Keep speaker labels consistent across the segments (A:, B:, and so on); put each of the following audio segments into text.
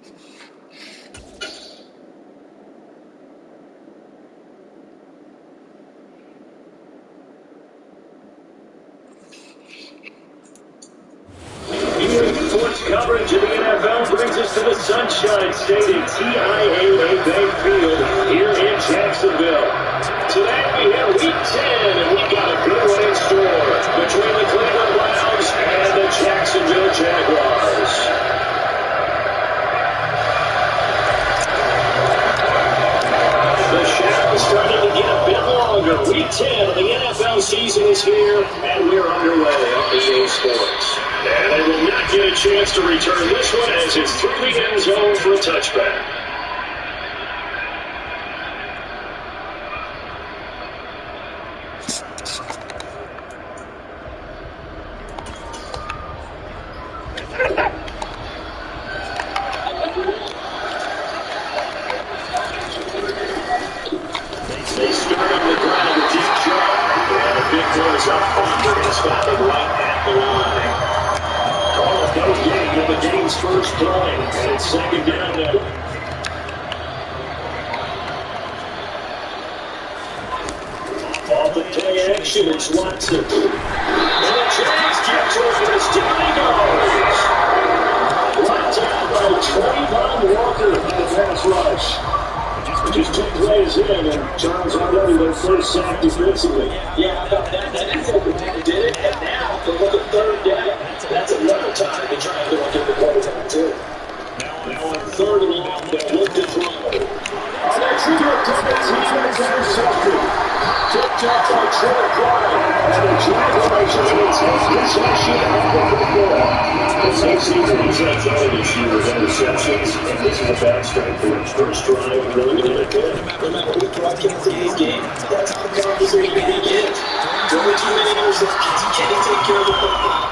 A: Sports coverage of the NFL brings us to the Sunshine State at TIAA Bank Field here in Jacksonville. Today we have Week 10, and we've got a big one in store between the Cleveland Browns and the Jacksonville Jaguars. The shadow is starting to get a bit longer. Week 10 of the NFL season is here, and we're underway on EA Sports. And they will not get a chance to return this one as it's through the end zone for a touchback. They start on the ground with deep shot. And a big one is up under and stopping right at the line. Call it no gain of the game's first play. And it's second down now. Off the play action, it's Watson. And the Jags catch over as down he goes. Brought down by Trayvon Walker in the pass rush. Just 2 plays in, and John's already their first sack defensively.
B: Yeah, how about that? That is what they did it, and now for the third down, that's another time to try and get the quarterback too.
A: Now on third and long, they look to throw. Our next defense, he is intercepted. Tipped off by Trevor Pryor, and the Jaguars will take possession of the football. This whole season, he's had trouble this year with interceptions, and this is a bad start for his first drive. Really going to good.
B: No matter who broadcasts in this game, that's how the conversation begins. There were too many interceptions. Can he take care of the football?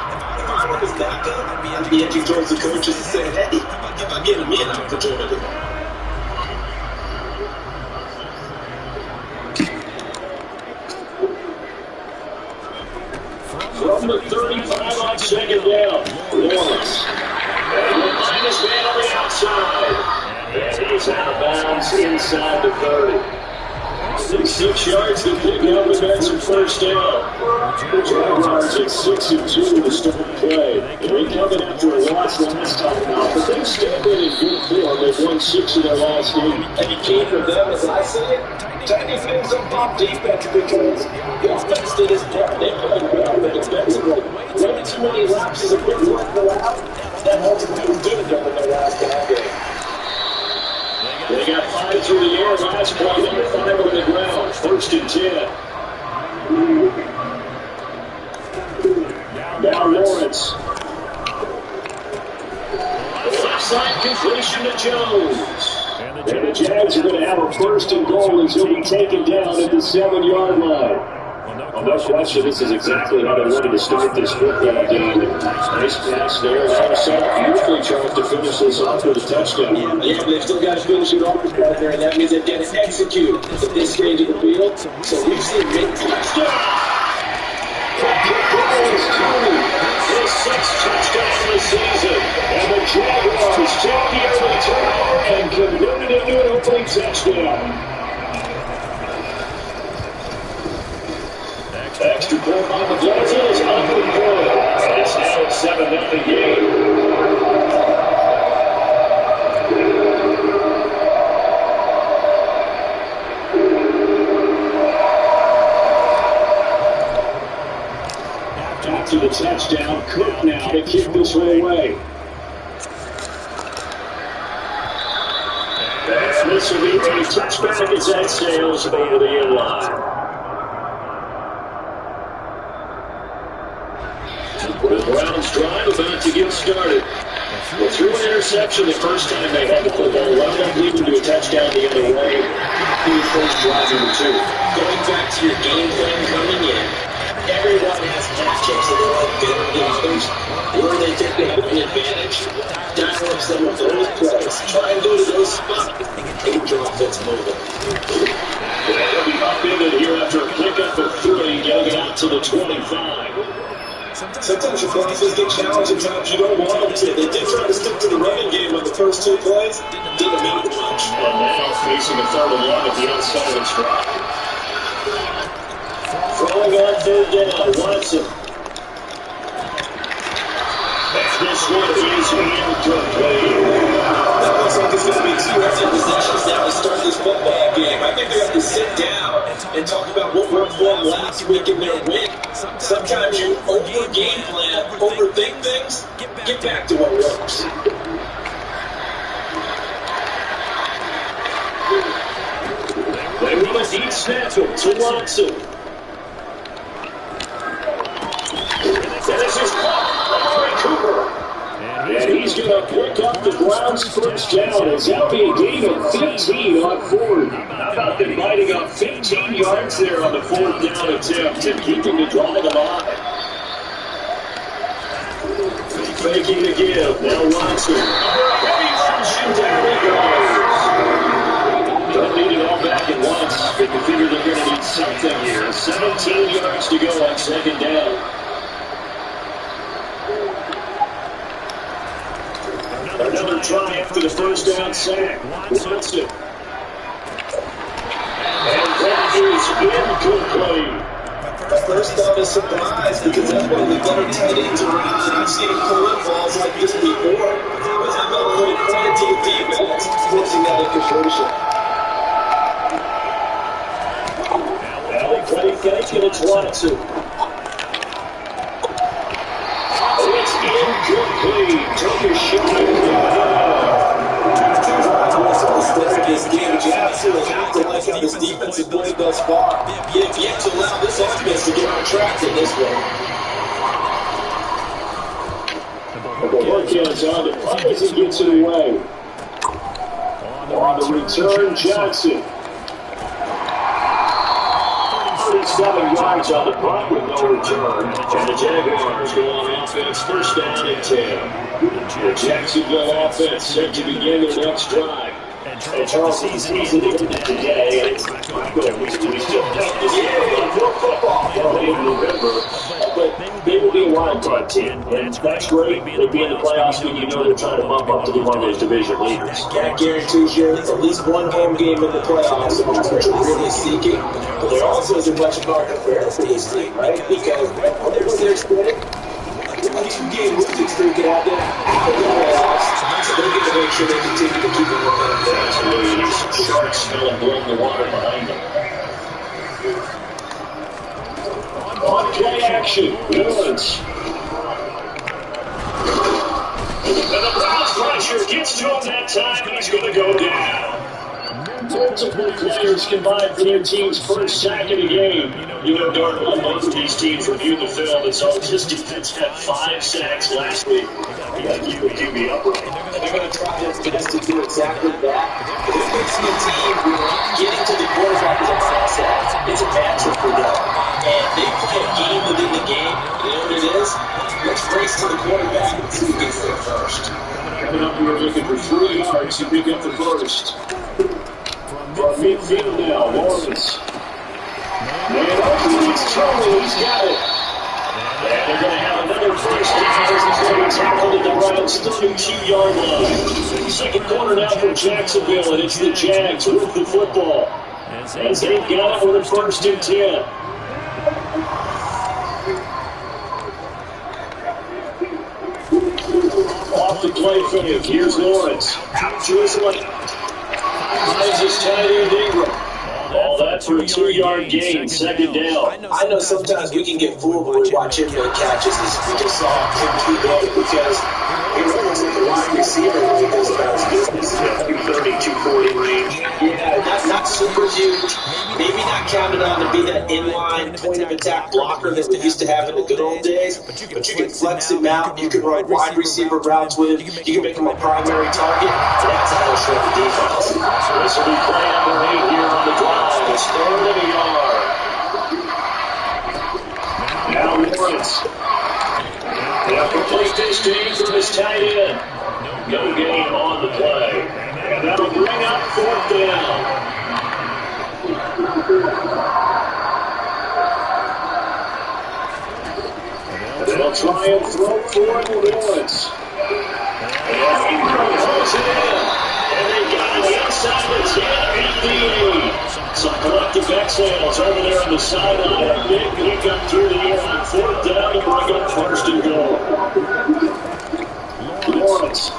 B: If it's not good, I'd be edging towards the coaches and saying, hey, if I get him an opportunity.
A: From the 35 on second down, Lawrence. And the minus man on the outside. And he's out of bounds inside the 30. 6 yards to pick up and then some first down. The Jaguars at 6-2 to start play. They coming after a loss last time out, but they've still been in good form. They've won 6 of their last 8.
B: And the key for them, as I see it, tightening things up on defense because the offense did his part. They played well, but defensively, running too many laps is a big one for out. That ultimately did them in their last half game.
A: They got 5 through the air last play, number 5 on the ground. First and 10. Now Lawrence. Offside completion to Jones. And the Jags are going to have a first and goal as he'll be taken down at the 7-yard line. No question, this is exactly how they wanted to start this football game. Nice pass there. Now set beautifully trying to finish this off with a touchdown.
B: Yeah, but they've still got to finish it off right there, and that means they've got to execute at this stage of the field. So we've seen big touchdown.
A: His 6th touchdown of the season. And the Jaguars take the early turnover and convert it into an opening touchdown. Extra point on the Blazers is under the goal. It's now a 7-0 game. After the touchdown, Cook now to kick this one away. And this will be a touchback as that sails over the end line. The Browns drive about to get started. Well, through an interception the first time they had the football, wound up leading to a touchdown the other way.
B: Here's first drive number 2. Going back to your game plan coming in, everyone has matchups that are all better defense. Where they think they have an advantage, dial up some of those plays. Try and go to those spots and get your offense moving.
A: They'll be upended here after a pickup of 3, getting it out to the 25.
B: Sometimes your bosses get challenged, and sometimes you don't want them to. They did try to stick to the running game on the first 2 plays. Didn't amount to much.
A: And now facing a 3rd and long at the outside of the strike. Throwing on 3rd down, Watson. This one is incomplete.
B: That looks like it's going to be 2 empty possessions now to start this football game. I think they have to sit down and talk about what worked for them last week in their win. Sometimes you over-game plan, overthink things, get back to what works.
A: They run a deep snap to Watson. And this is caught by Cooper. And he's going to pick up the Browns' first down. It's out be a gain of 15 on 4th. How about them biting up 15 yards there on the 4th down attempt and keeping the drive alive? Faking the give. Now Watson. Heavy rush, and down he goes. Don't need it all back at once. They can figure they're going to need something here. 17 yards to go on 2nd down. Another try after the first down sack. Watson. And that is incomplete.
B: My first thought is surprise because that's one of the better tight ends around, and I've seen him pull in balls like this before. But I'm not really credit to the defense forcing that incompletion.
A: Now they play fake, and it's Watson. It's incomplete. Take a shot.
B: This game, but you absolutely have to like how this defense has played thus far. You have yet to allow this offense to get on track in this one.
A: The work is on it. Robinson gets it away. On the return, Johnson. 37 yards on the punt with no return. And the Jaguars go on offense, first down and 10. The Jacksonville offense set to begin their next drive. And Charles, he's ended today, and it's we still have this year football in November, but they will be a wild card team, and that's great. They'll be in the playoffs, but you know they're trying to bump up to be one of those division leaders.
B: That guarantees you at least one home game in the playoffs, and that's what you're really seeking. But there also isn't much margin for error for this team, right? Because whenever they're split, a 2-game losing streak can happen after the playoffs. So they get to make sure they continue to keep it momentum there.
A: Absolutely. These sharks smell and blowing the water behind them. On play action, Newlands. And the Browns pressure gets to him that time, and he's going to go down. Multiple players combined for their team's first sack in the game. You know, Darnell, both of these teams reviewed the film, and so this defense had 5 sacks last week. You got to keep the QB upright.
B: And they're going to try their best to do exactly that. But this makes a team where getting to the quarterback is a mindset. It's a mantra for them. And they play a game within the game. You know what it is? Let's race to the quarterback and see who gets there first.
A: Coming up, we're looking for 3 yards to pick up the first. From midfield now, Lawrence. Man open, it's trouble, he's got it. And they're going to have another first down as he's going to tackle at the Browns' 32-yard line. Second quarter now for Jacksonville, and it's the Jags with the football. As they've got it with a first and 10. Off the play fake, here's Lawrence. Out to his left. Finds his tight end Ingram. All that for a 2-yard gain, second down.
B: I know sometimes we can get fooled when we watch him make catches. We just saw him too low because he looks like a wide receiver when he goes about his business.
A: 230, 240 range.
B: Yeah, not super huge. Maybe not counted on to be that inline point of attack blocker that we used to have in the good old days. But you can flex him out. You can run wide receiver routes with him. You can make him a primary target. And that's how they'll show the defense.
A: So this will be play number 8 here on the drive. It's 3rd and a yard. Now Lawrence. They'll complete this game from his tight end. No gain on the play. And that'll bring up 4th down. They'll they'll try and throw for New Orleans. And Ingram throws it in. And they got it inside the 10 at the 8. Some collective exhales over there on the sideline. A big pickup through the air on 4th down to bring up 1st and goal. Lawrence.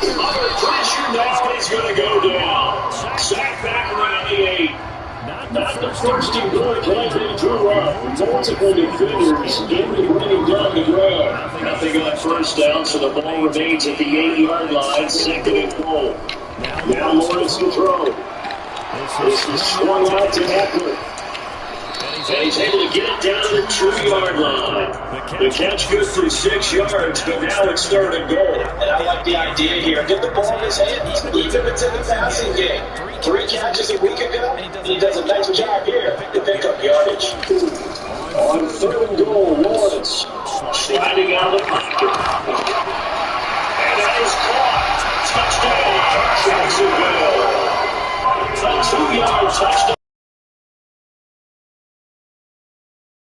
A: Under pressure now, he's going to go down. Sack back around the 8. Not the first and goal play they drew up. Multiple defenders in to bring him down the ground. Nothing on 1st down, so the ball remains at the 8-yard line. 2nd and goal. Now Lawrence to throw. This is swung out to Eckler. And he's able to get it down to the 2-yard line. The catch good for 6 yards, but now it's 3rd and goal.
B: And I like the idea here. Get the ball in his hands, even if it's in the passing game. 3 catches a week ago, and he does a nice job here to pick up yardage.
A: On 3rd and goal, Lawrence sliding out of the pocket. And that is caught. Touchdown, Jacksonville. A 2-yard touchdown.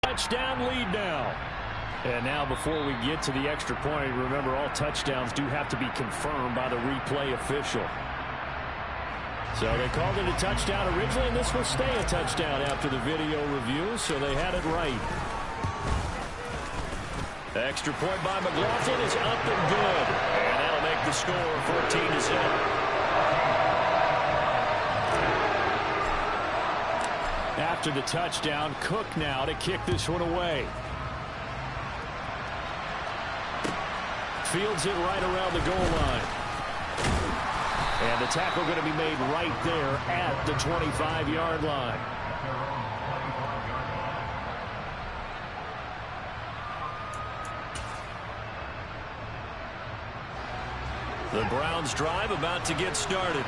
C: Touchdown lead now. And now before we get to the extra point, remember all touchdowns do have to be confirmed by the replay official. So they called it a touchdown originally, and this will stay a touchdown after the video review, so they had it right. The extra point by McLaughlin is up and good. And that'll make the score 14-7. After the touchdown, Cook now to kick this one away. Fields it right around the goal line. And the tackle going to be made right there at the 25-yard line. The Browns drive about to get started.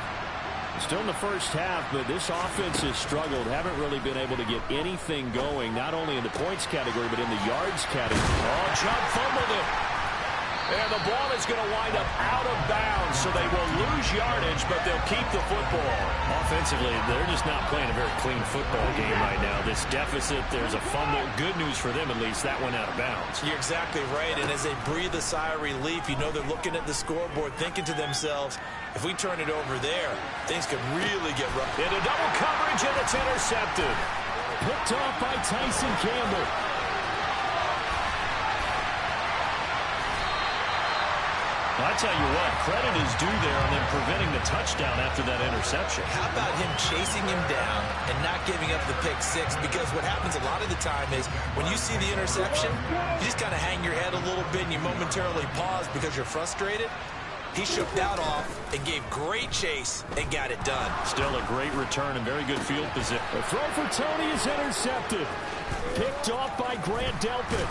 C: Still in the first half, but this offense has struggled. Haven't really been able to get anything going, not only in the points category, but in the yards category. Oh, Chubb fumbled it. And the ball is going to wind up out of bounds, so they will lose yardage, but they'll keep the football. Offensively, they're just not playing a very clean football game right now. This deficit, there's a fumble. Good news for them, at least. That went out of bounds.
D: You're exactly right, and as they breathe a sigh of relief, you know they're looking at the scoreboard, thinking to themselves, if we turn it over there, things could really get rough.
C: Into double coverage, and it's intercepted. Picked off by Tyson Campbell. I tell you what, credit is due there on them preventing the touchdown after that interception.
D: How about him chasing him down and not giving up the pick six? Because what happens a lot of the time is when you see the interception, you just kind of hang your head a little bit and you momentarily pause because you're frustrated. He shook that off and gave great chase and got it done.
C: Still a great return and very good field position. The throw for Tony is intercepted. Picked off by Grant Delpit.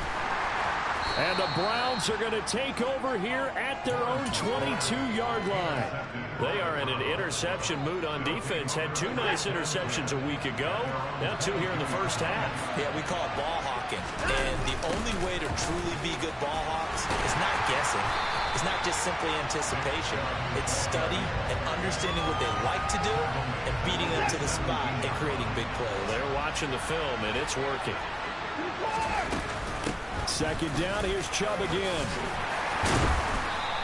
C: And the Browns are going to take over here at their own 22-yard line. They are in an interception mood on defense. Had 2 nice interceptions a week ago. Now 2 here in the first half.
D: Yeah, we call it ball hawking. And the only way to truly be good ball hawks is not guessing. It's not just simply anticipation. It's study and understanding what they like to do and beating them to the spot and creating big plays.
C: They're watching the film, and it's working. Second down, here's Chubb again.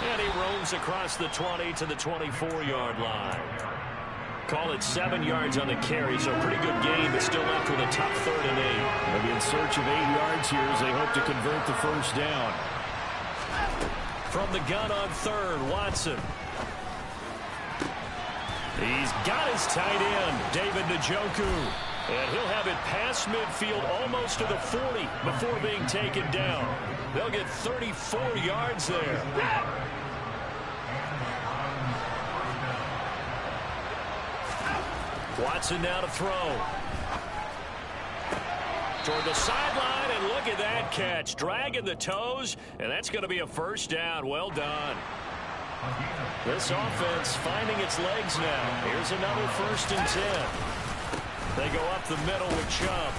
C: And he roams across the 20 to the 24-yard line. Call it 7 yards on the carry, so a pretty good game, but still left with a tough 3rd and 8. They'll be in search of 8 yards here as they hope to convert the first down. From the gun on 3rd, Watson. He's got his tight end, David Njoku. And he'll have it past midfield almost to the 40 before being taken down. They'll get 34 yards there. Watson now to throw. Toward the sideline, and look at that catch. Dragging the toes, and that's going to be a first down. Well done. This offense finding its legs now. Here's another 1st and 10. They go up the middle with Chubb.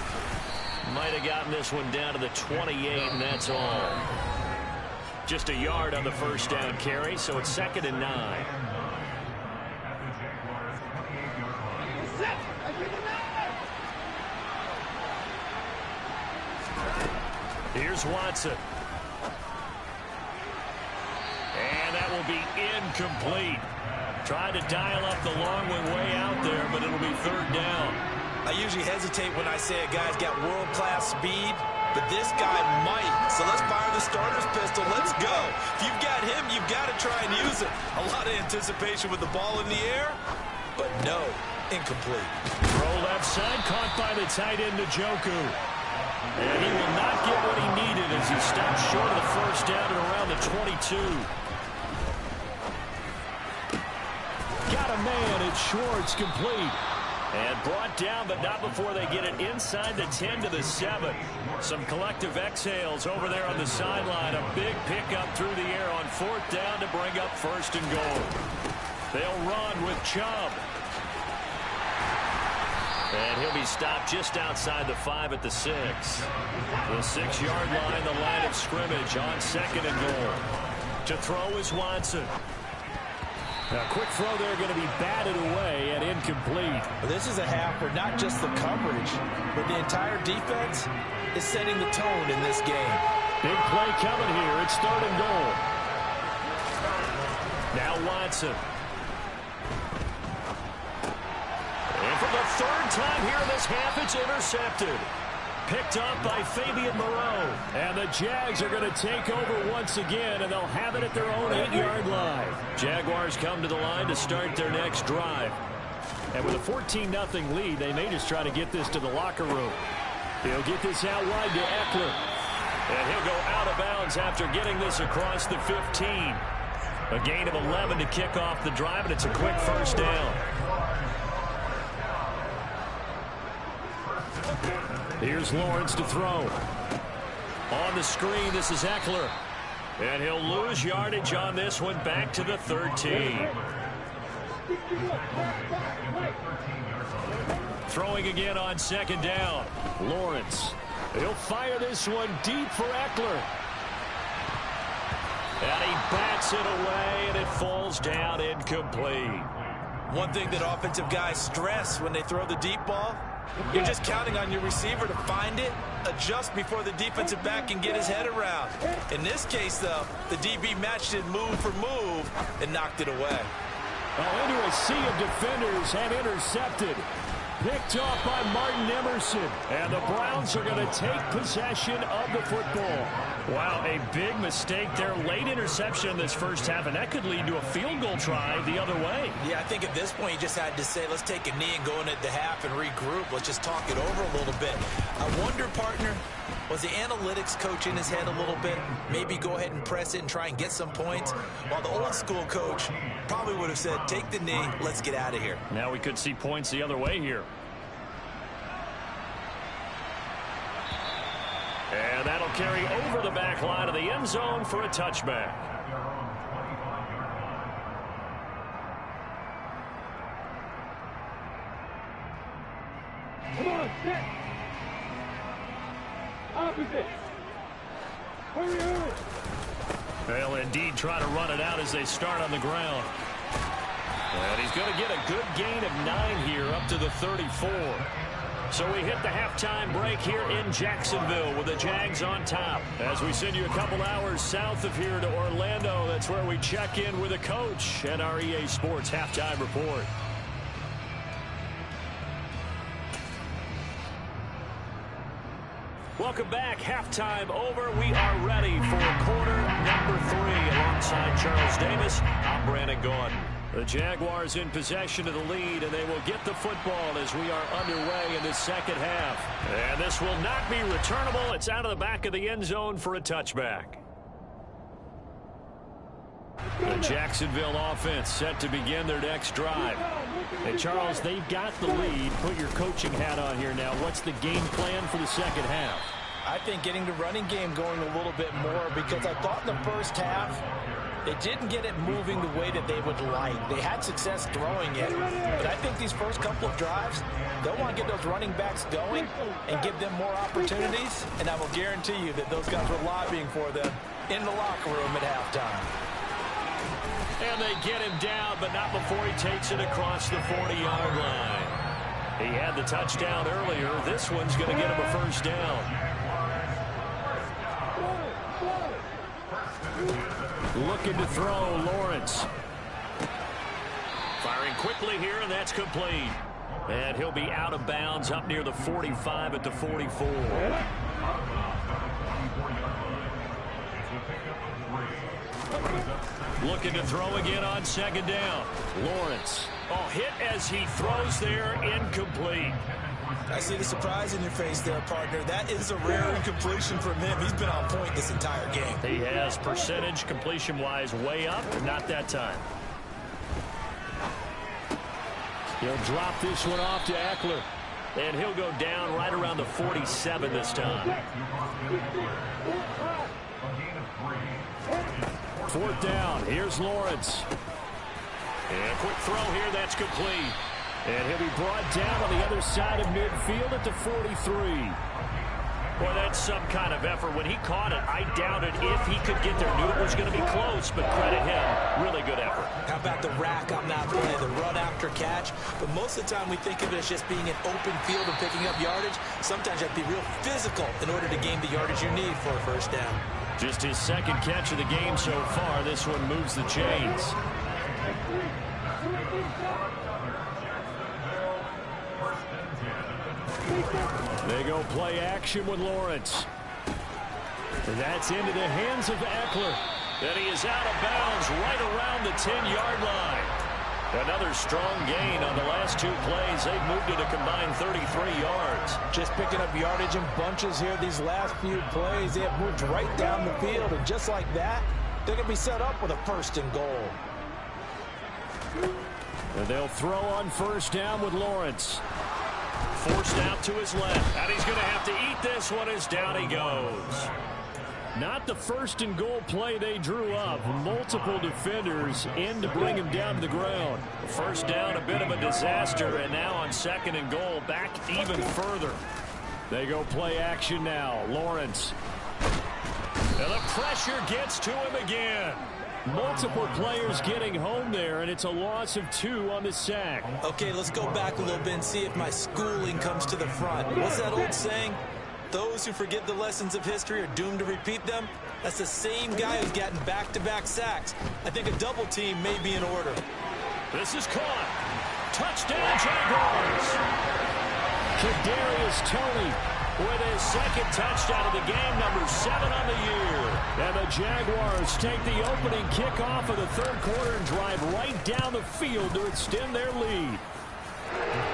C: Might have gotten this one down to the 28, and that's all. Just a yard on the first down carry, so it's 2nd and 9. Here's Watson. And that will be incomplete. Trying to dial up the long one way out there, but it'll be third down.
D: I usually hesitate when I say a guy's got world-class speed, but this guy might. So let's fire the starter's pistol. Let's go. If you've got him, you've got to try and use it. A lot of anticipation with the ball in the air, but no, incomplete.
C: Throw left side, caught by the tight end, Njoku. And he will not get what he needed as he stops short of the first down at around the 22. Got a man, it's Schwartz, complete. And brought down, but not before they get it inside the 10 to the 7. Some collective exhales over there on the sideline. A big pickup through the air on fourth down to bring up first and goal. They'll run with Chubb. And he'll be stopped just outside the 5 at the 6. The 6-yard line, the line of scrimmage on second and goal. To throw is Watson. A quick throw there going to be batted away and incomplete.
D: This is a half where not just the coverage, but the entire defense is setting the tone in this game.
C: Big play coming here. It's third and goal. Now Watson. And for the third time here in this half, it's intercepted. Picked up by Fabian Moreau. And the Jags are going to take over once again, and they'll have it at their own 8-yard line. Jaguars come to the line to start their next drive. And with a 14-0 lead, they may just try to get this to the locker room. He'll get this out wide to Eckler. And he'll go out of bounds after getting this across the 15. A gain of 11 to kick off the drive, and it's a quick first down. Here's Lawrence to throw. On the screen, this is Eckler. And he'll lose yardage on this one, back to the 13. Throwing again on second down. Lawrence. He'll fire this one deep for Eckler. And he bats it away, and it falls down incomplete.
D: One thing that offensive guys stress when they throw the deep ball, you're just counting on your receiver to find it, adjust before the defensive back can get his head around. In this case, though, the DB matched it move for move and knocked it away.
C: Well, into a sea of defenders and intercepted. Picked off by Martin Emerson. And the Browns are going to take possession of the football. Wow, a big mistake there. Late interception in this first half, and that could lead to a field goal try the other way.
D: Yeah, I think at this point you just had to say, let's take a knee and go into the half and regroup. Let's just talk it over a little bit. I wonder, partner, was the analytics coach in his head a little bit? Maybe go ahead and press it and try and get some points? While the old school coach probably would have said, take the knee, let's get out of here.
C: Now we could see points the other way here. And that'll carry over the back line of the end zone for a touchback.
E: Come on, set. Opposite. Hurry.
C: They'll indeed try to run it out as they start on the ground. And he's going to get a good gain of 9 here up to the 34. So we hit the halftime break here in Jacksonville with the Jags on top. As we send you a couple hours south of here to Orlando, that's where we check in with the coach at our EA Sports Halftime Report. Welcome back. Halftime over. We are ready for quarter number 3 alongside Charles Davis. I'm Brandon Gaudin. The Jaguars in possession of the lead, and they will get the football as we are underway in the second half. And this will not be returnable. It's out of the back of the end zone for a touchback. The Jacksonville offense set to begin their next drive. And Charles, they've got the lead. Put your coaching hat on here now. What's the game plan for the second half?
D: I think getting the running game going a little bit more, because I thought in the first half they didn't get it moving the way that they would like. They had success throwing it, but I think these first couple of drives, they'll want to get those running backs going and give them more opportunities, and I will guarantee you that those guys were lobbying for them in the locker room at halftime.
C: And they get him down, but not before he takes it across the 40-yard line. He had the touchdown earlier. This one's going to get him a first down. Looking to throw, Lawrence. Firing quickly here, and that's complete. And he'll be out of bounds up near the 45 at the 44. Looking to throw again on second down. Lawrence. Oh, hit as he throws there, incomplete.
D: I see the surprise in your face there, partner. That is a rare incompletion from him. He's been on point this entire game.
C: He has percentage completion-wise way up, but not that time. He'll drop this one off to Eckler. And he'll go down right around the 47 this time. Fourth down. Here's Lawrence. And a quick throw here. That's complete. And he'll be brought down on the other side of midfield at the 43. Boy, that's some kind of effort. When he caught it, I doubted if he could get there. Knew it was going to be close, but credit him. Really good effort.
D: How about the rack on that play, the run after catch? But most of the time we think of it as just being an open field and picking up yardage. Sometimes you have to be real physical in order to gain the yardage you need for a first down. Just his second catch of the game so far. This one moves the chains. They go play action with Lawrence. And that's into the hands of Eckler. And he is out of bounds right around the 10-yard line. Another strong gain on the last two plays. They've moved it a combined 33 yards.
E: Just picking up yardage in bunches here these last few plays. They have moved right down the field. And just like that, they're going to be set up with a first and goal.
C: And they'll throw on first down with Lawrence. Forced out to his left. And he's going to have to eat this one as down he goes. Not the first and goal play they drew up. Multiple defenders in to bring him down to the ground. First down, a bit of a disaster. And now on second and goal, back even further. They go play action now. Lawrence. And the pressure gets to him again. Multiple players getting home there, and it's a loss of 2 on the sack.
D: Okay, let's go back a little bit and see if my schooling comes to the front. What's that old saying? Those who forget the lessons of history are doomed to repeat them. That's the same guy who's gotten back-to-back sacks. I think a double team may be in order.
C: This is caught. Touchdown, Jaguars. Kadarius Toney with his second touchdown of the game, number 7 on the year. And the Jaguars take the opening kickoff of the third quarter and drive right down the field to extend their lead.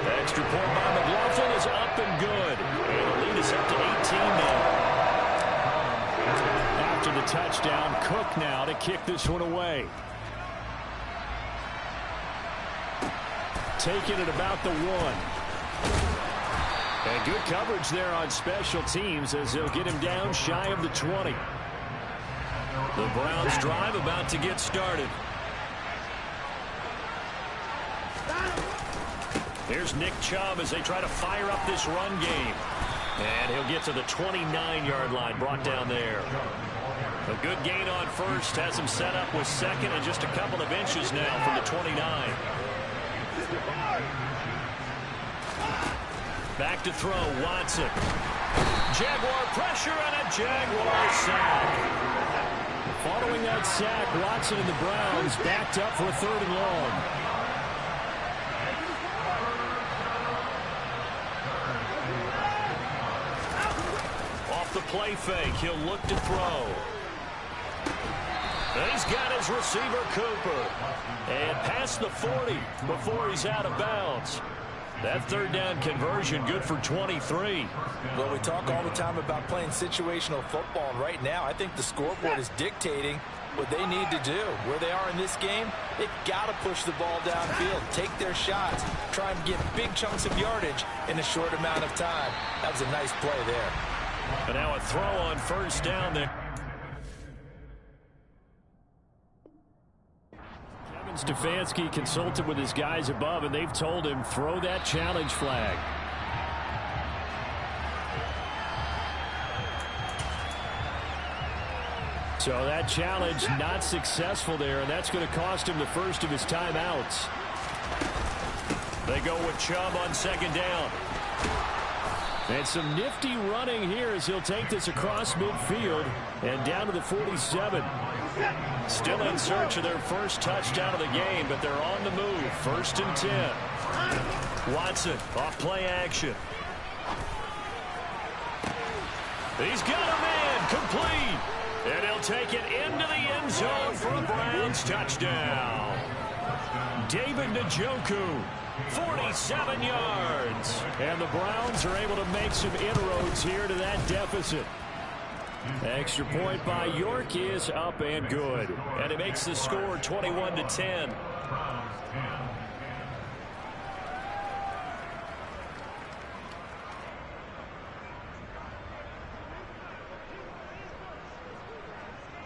C: The extra point by McLaughlin is up and good. And the lead is up to 18 now. After the touchdown, Cook now to kick this one away. Taking it about the 1. And good coverage there on special teams as they'll get him down shy of the 20. The Browns drive about to get started. Here's Nick Chubb as they try to fire up this run game. And he'll get to the 29-yard line, brought down there. A good gain on first, has him set up with second and just a couple of inches now from the 29. Back to throw, Watson. Jaguar pressure and a Jaguar sack. Following that sack, Watson and the Browns backed up for a 3rd and long. Off the play fake, he'll look to throw. And he's got his receiver, Cooper. And past the 40 before he's out of bounds. That 3rd down conversion good for 23.
E: Well, we talk all the time about playing situational football, and right now I think the scoreboard is dictating what they need to do. Where they are in this game, they've got to push the ball downfield, take their shots, try and get big chunks of yardage in a short amount of time. That was a nice play there.
C: And now a throw on first down there. Stefanski consulted with his guys above, and they've told him throw that challenge flag. So that challenge not successful there, and that's going to cost him the first of his timeouts. They go with Chubb on second down. And some nifty running here as he'll take this across midfield and down to the 47. Still in search of their first touchdown of the game, but they're on the move. 1st and 10. Watson off play action. He's got a man complete. And he'll take it into the end zone for a Browns touchdown. David Njoku, 47 yards. And the Browns are able to make some inroads here to that deficit. Extra point by York is up and good. And it makes the score 21-10.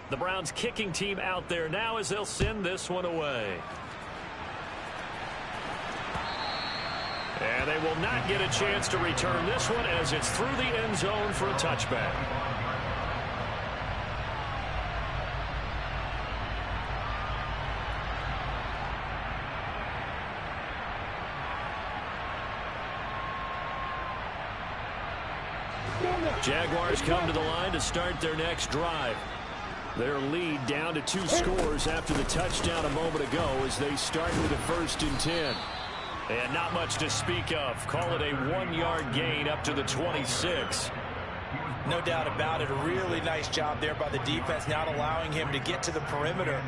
C: The Browns kicking team out there now as they'll send this one away. And they will not get a chance to return this one as it's through the end zone for a touchback. Jaguars come to the line to start their next drive. Their lead down to 2 scores after the touchdown a moment ago as they start with a 1st and 10. And not much to speak of. Call it a 1-yard gain up to the 26.
E: No doubt about it. A really nice job there by the defense, not allowing him to get to the perimeter.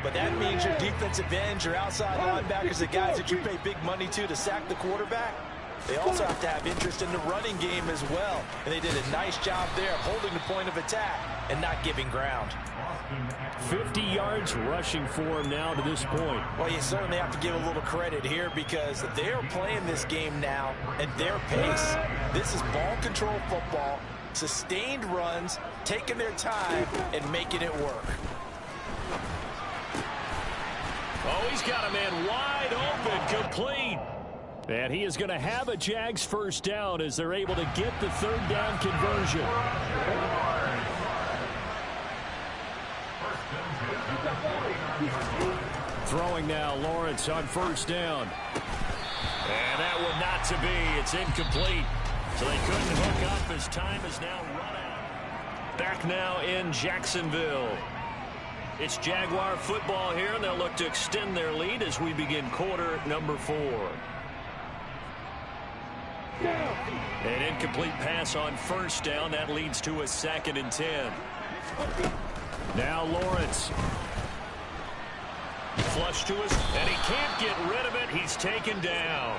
E: But that means your defensive ends, your outside linebackers, the guys that you pay big money to sack the quarterback, they also have to have interest in the running game as well. And they did a nice job there holding the point of attack and not giving ground.
C: 50 yards rushing for him now to this point.
E: Well, you certainly have to give a little credit here because they're playing this game now at their pace. This is ball control football, sustained runs, taking their time, and making it work.
C: Oh, he's got a man wide open, complete. And he is going to have a Jags first down as they're able to get the 3rd down conversion. Throwing now, Lawrence on 1st down. And that one not to be. It's incomplete. So they couldn't hook up as time is now run out. Back now in Jacksonville. It's Jaguar football here, and they'll look to extend their lead as we begin quarter number 4. An incomplete pass on 1st down. That leads to a 2nd and 10. Now Lawrence. Flush to us, and he can't get rid of it. He's taken down.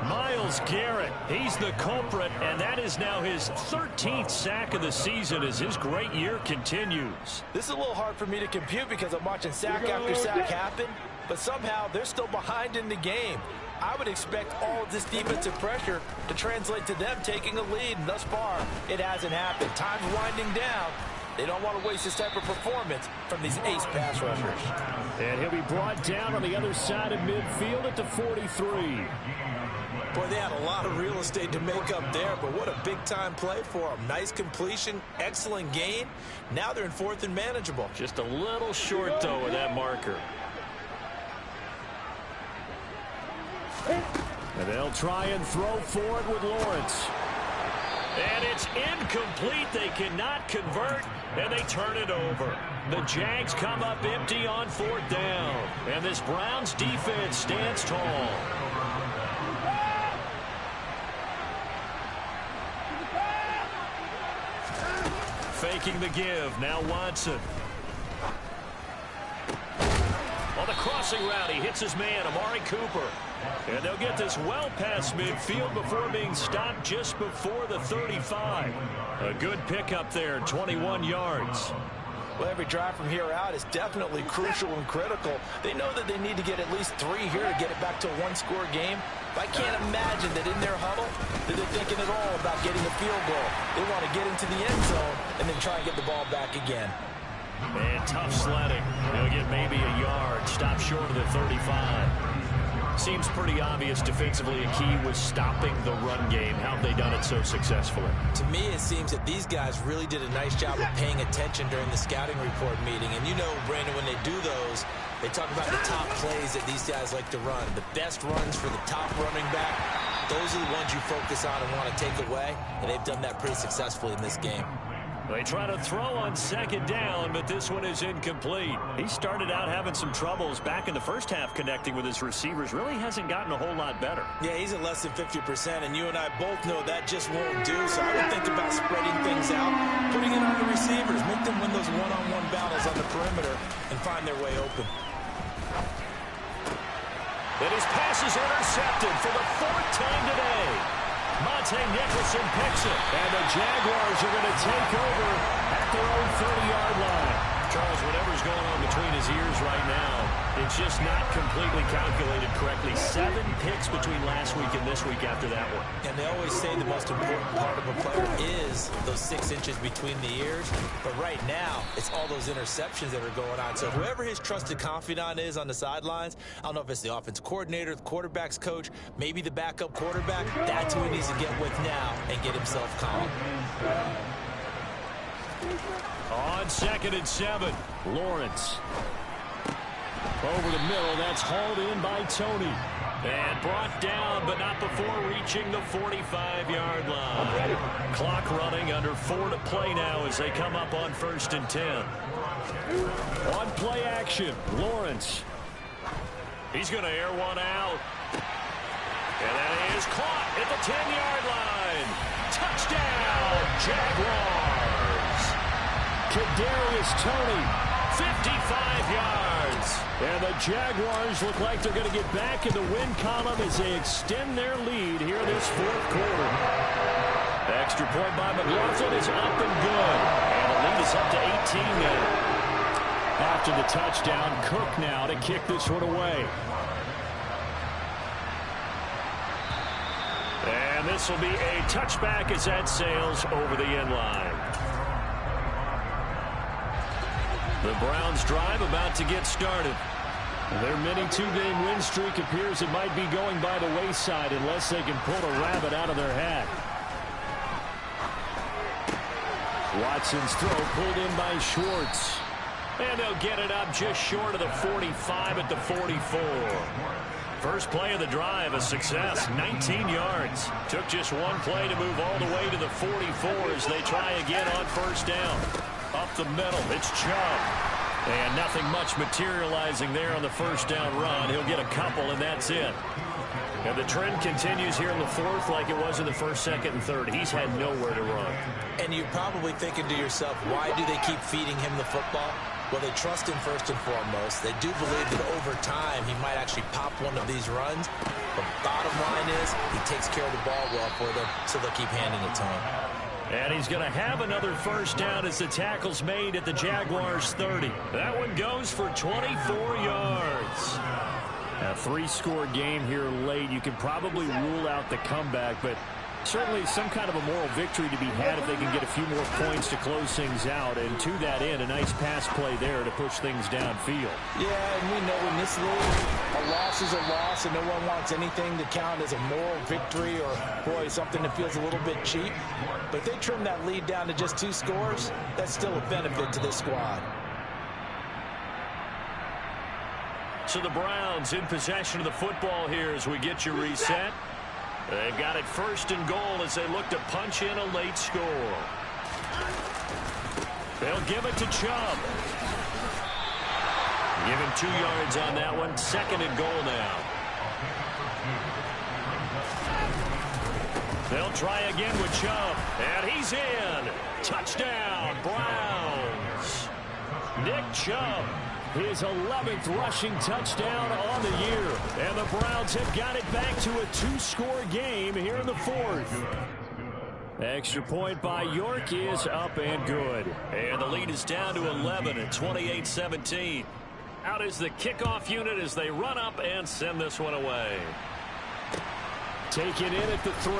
C: Myles Garrett, he's the culprit, and that is now his 13th sack of the season as his great year continues.
E: This is a little hard for me to compute because I'm watching sack after sack happen, but somehow they're still behind in the game. I would expect all of this defensive pressure to translate to them taking a lead, and thus far, it hasn't happened. Time's winding down. They don't want to waste this type of performance from these ace pass rushers.
C: And he'll be brought down on the other side of midfield at the 43.
E: Boy, they had a lot of real estate to make up there, but what a big-time play for them. Nice completion, excellent gain. Now they're in 4th and manageable.
C: Just a little short, though, of that marker. And they'll try and throw for it with Lawrence. And it's incomplete. They cannot convert, and they turn it over. The Jags come up empty on 4th down. And this Browns defense stands tall. Faking the give. Now Watson. On the crossing route, he hits his man, Amari Cooper. And they'll get this well past midfield before being stopped just before the 35. A good pickup there, 21 yards.
E: Well, every drive from here out is definitely crucial and critical. They know that they need to get at least 3 here to get it back to a 1-score game. But I can't imagine that in their huddle that they're thinking at all about getting a field goal. They want to get into the end zone and then try and get the ball back again.
C: And tough sledding. They'll get maybe a yard. Stop short of the 35. Seems pretty obvious defensively a key was stopping the run game. How have they done it so successfully?
E: To me, it seems that these guys really did a nice job of paying attention during the scouting report meeting. And you know, Brandon, when they do those, they talk about the top plays that these guys like to run. The best runs for the top running back. Those are the ones you focus on and want to take away. And they've done that pretty successfully in this game.
C: They try to throw on second down, but this one is incomplete. He started out having some troubles back in the first half connecting with his receivers. Really hasn't gotten a whole lot better.
E: Yeah, he's at less than 50%, and you and I both know that just won't do. So I would think about spreading things out, putting it on the receivers, make them win those one-on-one battles on the perimeter and find their way open.
C: And his pass is intercepted for the fourth time today. Monte Nicholson picks it, and the Jaguars are going to take over at their own 30-yard line. Charles, whatever's going on between his ears right now, it's just not completely calculated correctly. 7 picks between last week and this week after that one.
E: And they always say the most important part of a player is those 6 inches between the ears. But right now, it's all those interceptions that are going on. So whoever his trusted confidant is on the sidelines, I don't know if it's the offensive coordinator, the quarterback's coach, maybe the backup quarterback, that's who he needs to get with now and get himself calm.
C: On 2nd and 7, Lawrence. Over the middle, that's hauled in by Tony. And brought down, but not before reaching the 45-yard line. Clock running, under 4 to play now as they come up on 1st and 10. On play action, Lawrence. He's going to air one out. And that is caught at the 10-yard line. Touchdown, Jaguars. Kadarius Toney, 55 yards. And the Jaguars look like they're going to get back in the win column as they extend their lead here this 4th quarter. The extra point by McLaughlin is up and good. And the lead is up to 18 now. After the touchdown, Cook now to kick this one away. And this will be a touchback as that sails over the end line. The Browns drive about to get started. Their mini 2-game win streak appears it might be going by the wayside unless they can pull a rabbit out of their hat. Watson's throw pulled in by Schwartz. And they'll get it up just short of the 45 at the 44. First play of the drive, a success, 19 yards. Took just one play to move all the way to the 44 as they try again on 1st down. Up the middle, it's Chubb. And nothing much materializing there on the 1st down run. He'll get a couple, and that's it. And the trend continues here in the 4th like it was in the 1st, 2nd, and 3rd. He's had nowhere to run.
E: And you're probably thinking to yourself, why do they keep feeding him the football? Well, they trust him first and foremost. They do believe that over time he might actually pop one of these runs. But bottom line is he takes care of the ball well for them, so they'll keep handing it to him.
C: And he's going to have another 1st down as the tackle's made at the Jaguars' 30. That one goes for 24 yards. A 3-score game here late. You can probably rule out the comeback, but certainly some kind of a moral victory to be had if they can get a few more points to close things out. And to that end, a nice pass play there to push things downfield.
E: Yeah, and we know in this league, a loss is a loss, and no one wants anything to count as a moral victory or, boy, something that feels a little bit cheap. But if they trim that lead down to just 2 scores, that's still a benefit to this squad.
C: So the Browns in possession of the football here as we get you reset. They've got it 1st and goal as they look to punch in a late score. They'll give it to Chubb. Give him 2 yards on that one. 2nd and goal now. They'll try again with Chubb. And he's in. Touchdown, Browns. Nick Chubb. His 11th rushing touchdown on the year. And the Browns have got it back to a 2-score game here in the 4th. Extra point by York is up and good. And the lead is down to 11 at 28-17. Out is the kickoff unit as they run up and send this one away. Taken in at the 3.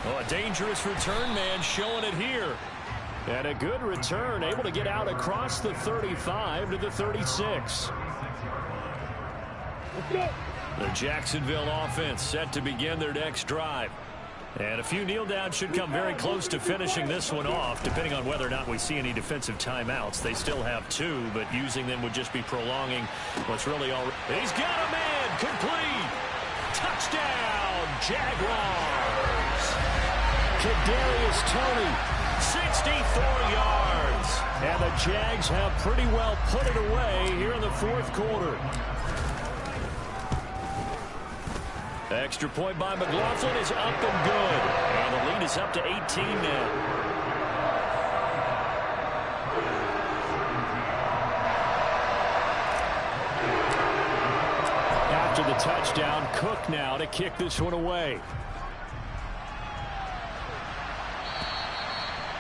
C: Oh, a dangerous return man showing it here. And a good return, able to get out across the 35 to the 36. The Jacksonville offense set to begin their next drive. And a few kneel downs should come very close to finishing this one off, depending on whether or not we see any defensive timeouts. They still have 2, but using them would just be prolonging what's really all. He's got a man, complete. Touchdown, Jaguars. Kadarius Toney And the Jags have pretty well put it away here in the fourth quarter. Extra point by McLaughlin is up and good. And the lead is up to 18 now. After the touchdown, Cook now to kick this one away.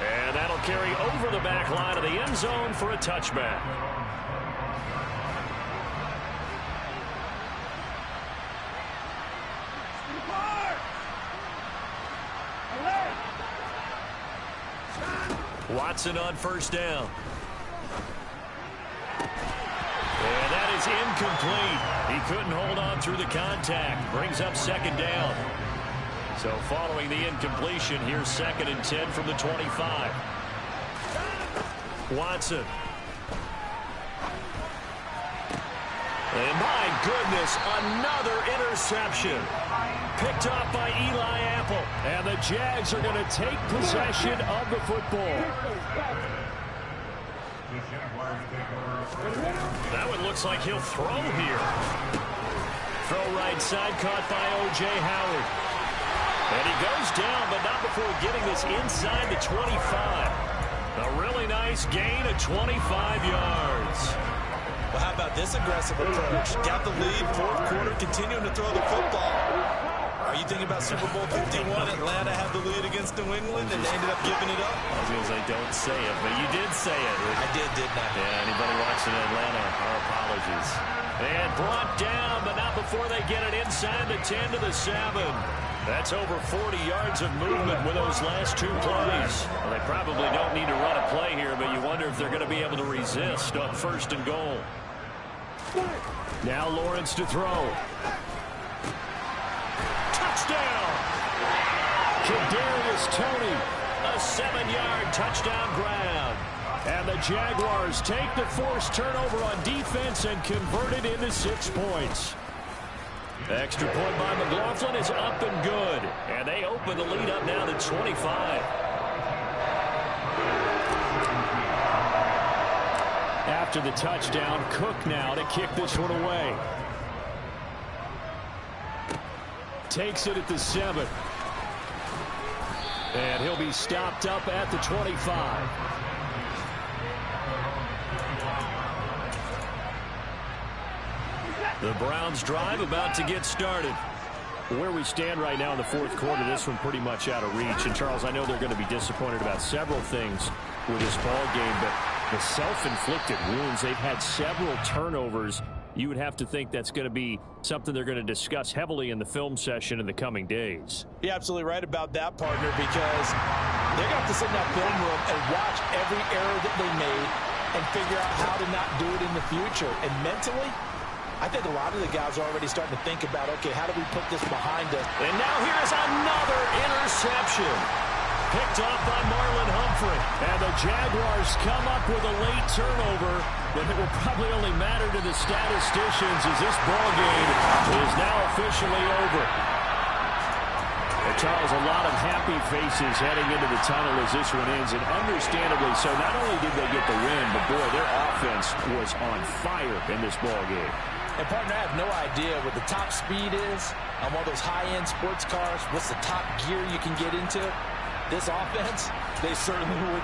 C: And that'll carry over the back line of the end zone for a touchback. Watson on first down. And that is incomplete. He couldn't hold on through the contact. Brings up second down. So following the incompletion, here's 2nd and 10 from the 25. Watson. And my goodness, another interception. Picked off by Eli Apple. And the Jags are going to take possession of the football. That one looks like he'll throw here. Throw right side, caught by O.J. Howard. And he goes down, but not before getting this inside the 25. A really nice gain of 25 yards.
E: Well, how about this aggressive approach? Got the lead, fourth quarter, continuing to throw the football. Are you thinking about Super Bowl 51? Atlanta had the lead against New England, and they ended up giving it up?
C: I was going to say, don't say it, but you did say it.
E: I didn't I?
C: Yeah, anybody watching Atlanta, our apologies. And brought down, but not before they get it inside the 10 to the 7. That's over 40 yards of movement with those last two plays. Well, they probably don't need to run a play here, but you wonder if they're going to be able to resist on 1st and goal. Now Lawrence to throw. Touchdown! Kadarius Toney, a 7-yard touchdown grab. And the Jaguars take the forced turnover on defense and convert it into 6 points. Extra point by McLaughlin is up and good. And they open the lead up now to 25. After the touchdown, Cook now to kick this one away. Takes it at the 7. And he'll be stopped up at the 25. The Browns drive about to get started. Where we stand right now in the fourth quarter, this one pretty much out of reach. And, Charles, I know they're going to be disappointed about several things with this ball game, but the self-inflicted wounds, they've had several turnovers. You would have to think that's going to be something they're going to discuss heavily in the film session in the coming days.
E: You're absolutely right about that, partner, because they're going to have to sit in that film room and watch every error that they made and figure out how to not do it in the future. And mentally, I think a lot of the guys are already starting to think about, okay, how do we put this behind us?
C: And now here's another interception. Picked off by Marlon Humphrey. And the Jaguars come up with a late turnover that will probably only matter to the statisticians as this ball game is now officially over. And Charles, a lot of happy faces heading into the tunnel as this one ends, and understandably so. Not only did they get the win, but boy, their offense was on fire in this ball game.
E: And, partner, I have no idea what the top speed is on one of those high-end sports cars. What's the top gear you can get into? This offense, they certainly would.